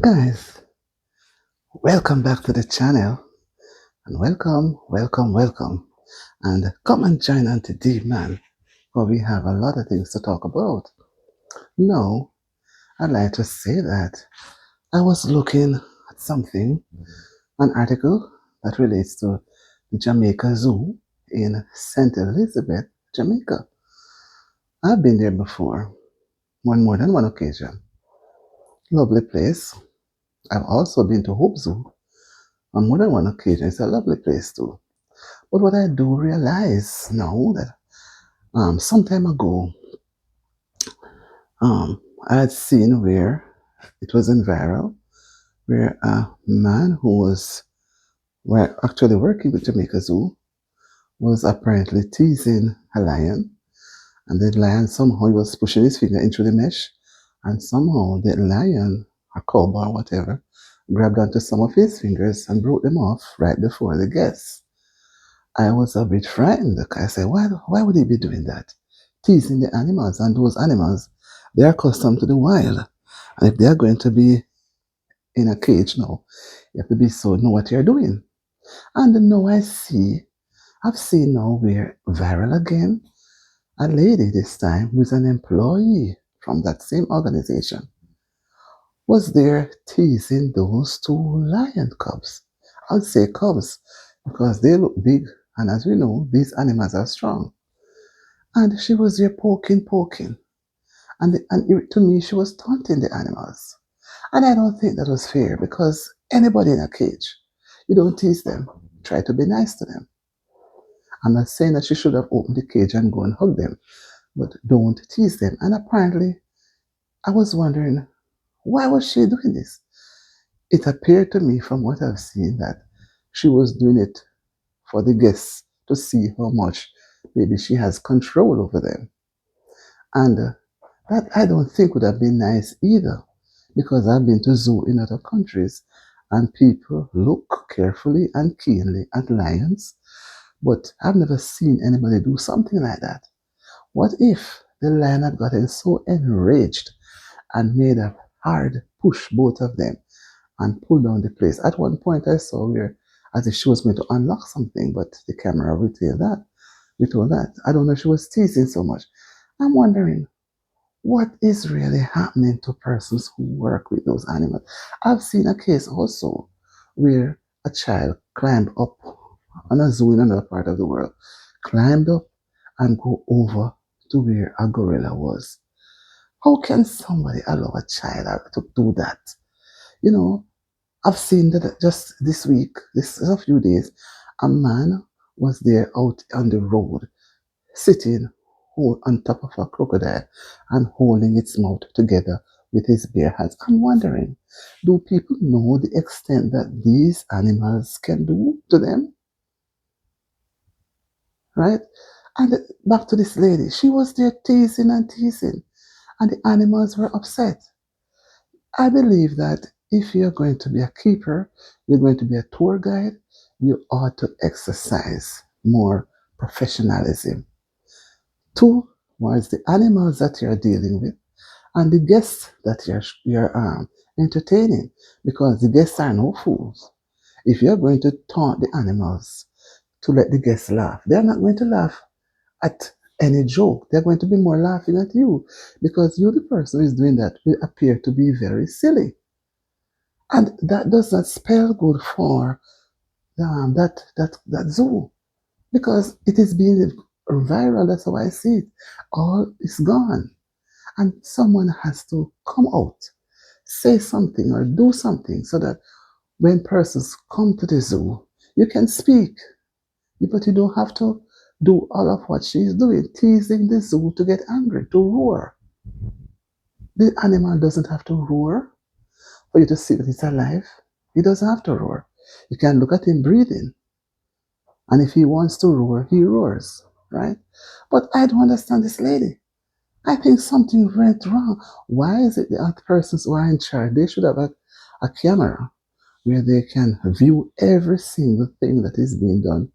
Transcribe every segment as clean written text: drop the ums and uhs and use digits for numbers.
Guys, welcome back to the channel and welcome and come and join Auntie D man for we have a lot of things to talk about. Now, I'd like to say that I was looking at something, an article that relates to the Jamaica Zoo in St. Elizabeth, Jamaica. I've been there before, on more than one occasion. Lovely place. I've also been to Hope Zoo on more than one occasion. It's a lovely place too. But what I do realize now that some time ago, I had seen where it was in viral, where a man who was actually working with Jamaica Zoo was apparently teasing a lion, and the lion somehow he was pushing his finger into the mesh, and somehow the lion, a cobra or whatever, grabbed onto some of his fingers and broke them off right before the guests. I was a bit frightened because I said, why would he be doing that? Teasing the animals, and those animals, they are accustomed to the wild. And if they are going to be in a cage now, you have to be so know what you're doing. And now I've seen now we're viral again. A lady this time who is an employee from that same organization was there teasing those two lion cubs. I'd say cubs because they look big, and as we know, these animals are strong. And she was there poking. And to me, she was taunting the animals. And I don't think that was fair because anybody in a cage, you don't tease them. Try to be nice to them. I'm not saying that she should have opened the cage and go and hug them, but don't tease them. And apparently, I was wondering, why was she doing this? It appeared to me from what I've seen that she was doing it for the guests to see how much maybe she has control over them. And that I don't think would have been nice either, because I've been to zoo in other countries and people look carefully and keenly at lions, but I've never seen anybody do something like that. What if the lion had gotten so enraged and made a hard push both of them and pull down the place? At one point I saw where as if she was going to unlock something, but the camera retailed that. I don't know if she was teasing so much. I'm wondering, what is really happening to persons who work with those animals? I've seen a case also where a child climbed up on a zoo in another part of the world, climbed up and go over to where a gorilla was. How can somebody allow a child to do that? You know, I've seen that just this week, this is a few days, a man was there out on the road sitting on top of a crocodile and holding its mouth together with his bare hands. I'm wondering, do people know the extent that these animals can do to them? Right? And back to this lady, she was there teasing and teasing, and the animals were upset. I believe that if you're going to be a keeper, you're going to be a tour guide, you ought to exercise more professionalism towards the animals that you're dealing with and the guests that you're entertaining, because the guests are no fools. If you're going to taunt the animals to let the guests laugh, they're not going to laugh at any joke. They're going to be more laughing at you because you, the person who is doing that, will appear to be very silly. And that does not spell good for that zoo because it is being viral. That's how I see it. All is gone. And someone has to come out, say something or do something so that when persons come to the zoo, you can speak, but you don't have to do all of what she's doing, teasing the zoo to get angry, to roar. The animal doesn't have to roar for you to see that it's alive. He doesn't have to roar. You can look at him breathing, and if he wants to roar, he roars, right? But I don't understand this lady. I think something went wrong. Why is it the other persons who are in charge? They should have a camera where they can view every single thing that is being done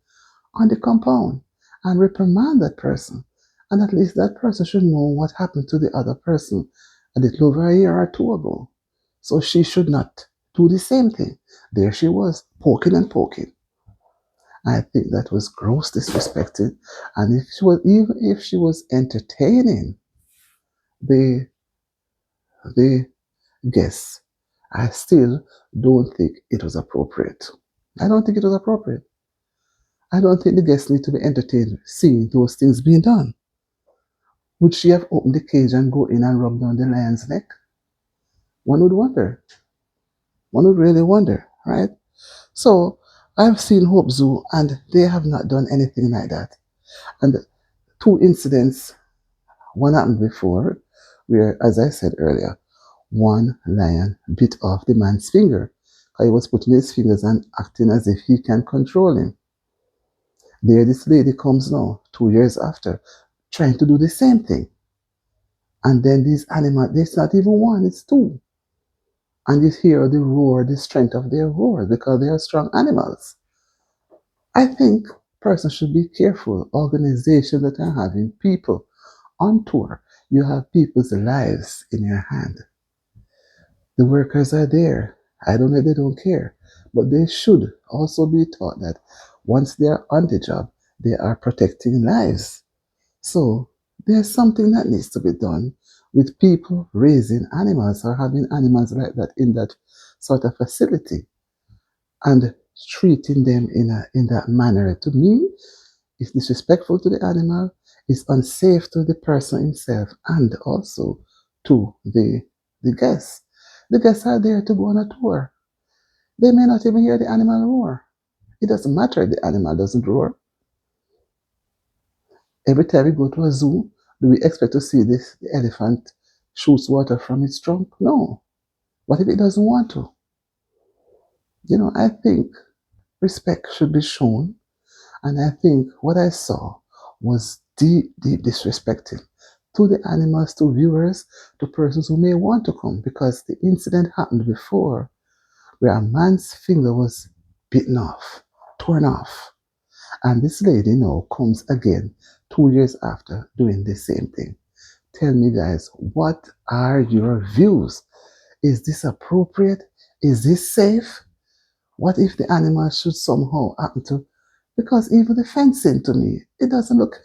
on the compound and reprimand that person. And at least that person should know what happened to the other person a little over a year or two ago. So she should not do the same thing. There she was, poking and poking. I think that was gross disrespected. And if she was, even if she was entertaining the the guests, I still don't think it was appropriate. I don't think it was appropriate. I don't think the guests need to be entertained seeing those things being done. Would she have opened the cage and go in and rub down the lion's neck? One would wonder. One would really wonder, right? So I've seen Hope Zoo and they have not done anything like that. And two incidents, one happened before, where, as I said earlier, one lion bit off the man's finger. He was putting his fingers and acting as if he can control him. There this lady comes now, 2 years after, trying to do the same thing. And then these animals, there's not even one, it's two. And you hear the roar, the strength of their roar, because they are strong animals. I think persons should be careful. Organizations that are having people on tour, you have people's lives in your hand. The workers are there. I don't know if they don't care, but they should also be taught that once they are on the job, they are protecting lives. So there's something that needs to be done with people raising animals or having animals like that in that sort of facility and treating them in that manner. To me, it's disrespectful to the animal, it's unsafe to the person himself and also to the guests. The guests are there to go on a tour. They may not even hear the animal roar. It doesn't matter if the animal doesn't roar. Every time we go to a zoo, do we expect to see this the elephant shoots water from its trunk? No. What if it doesn't want to? I think respect should be shown. And I think what I saw was deep, deep disrespecting to the animals, to viewers, to persons who may want to come, because the incident happened before where a man's finger was bitten off, torn off. And this lady now comes again 2 years after doing the same thing. Tell me, guys, what are your views? Is this appropriate? Is this safe? What if the animal should somehow happen to? Because even the fencing to me, it doesn't look,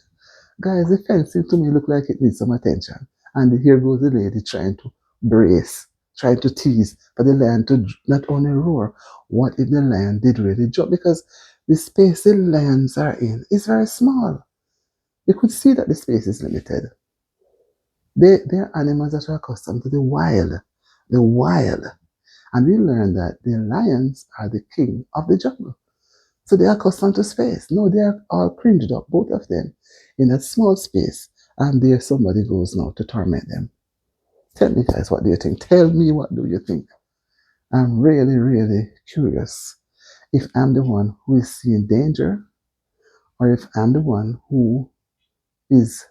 guys, the fencing to me look like it needs some attention. And here goes the lady trying to brace, trying to tease for the lion to not only roar. What if the lion did really jump? Because the space the lions are in is very small. You could see that the space is limited. They are animals that are accustomed to the wild. The wild. And we learned that the lions are the king of the jungle. So they are accustomed to space. No, they are all cringed up, both of them, in that small space. And there somebody goes now to torment them. Tell me, guys, what do you think? Tell me, what do you think? I'm really, really curious if I'm the one who is seeing danger or if I'm the one who is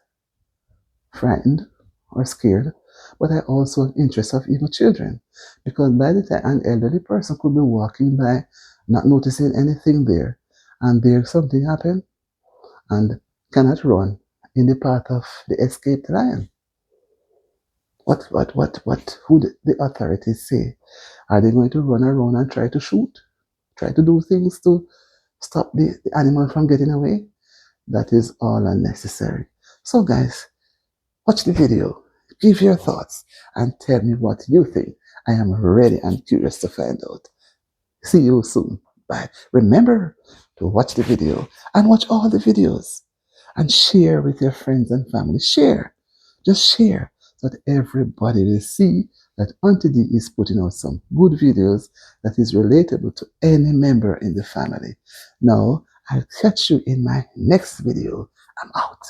frightened or scared, but I also have interest of even children. Because by the time an elderly person could be walking by, not noticing anything there, and there something happened and cannot run in the path of the escaped lion. What would the authorities say? Are they going to run around and try to shoot? Try to do things to stop the animal from getting away? That is all unnecessary. So guys, watch the video, give your thoughts, and tell me what you think. I am ready and curious to find out. See you soon. Bye. Remember to watch the video and watch all the videos and share with your friends and family. Share. Just share so that everybody will see that Auntie D is putting out some good videos that is relatable to any member in the family. Now, I'll catch you in my next video. I'm out.